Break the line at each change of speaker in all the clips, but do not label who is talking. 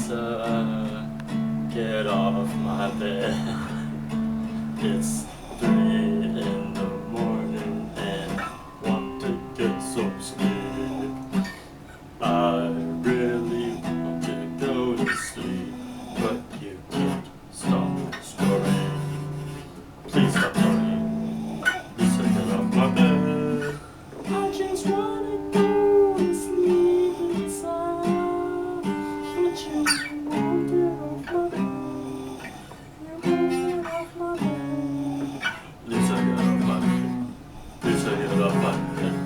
Lisa, get off my bed. It's 3 in the morning and I want to get some sleep. I really want to go to sleep, but you can't stop snoring. Please stop snoring. Lisa, get off my bed. I just wanna go to sleep inside, but you won't get off my bed. You won't get off my bed. Lisa, get off my bed. Lisa, get off my bed.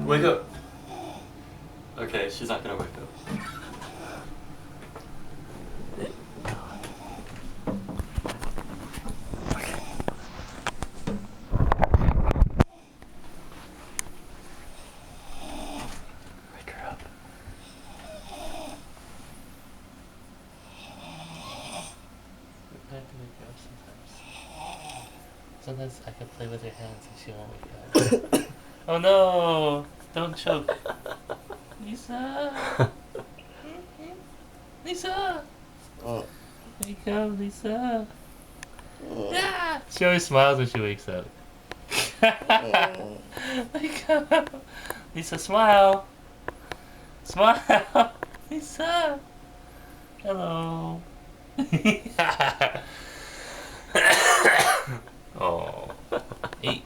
Wake up. Okay, she's not gonna wake up. Wake her up. I have to wake her up sometimes. Sometimes I can play with her hands and she won't wake up. Oh no! Don't choke. Lisa! Lisa! Wake up, Lisa! Yeah! She always smiles when she wakes up. Wake up! Lisa, smile! Smile! Lisa! Hello! Oh. Eight.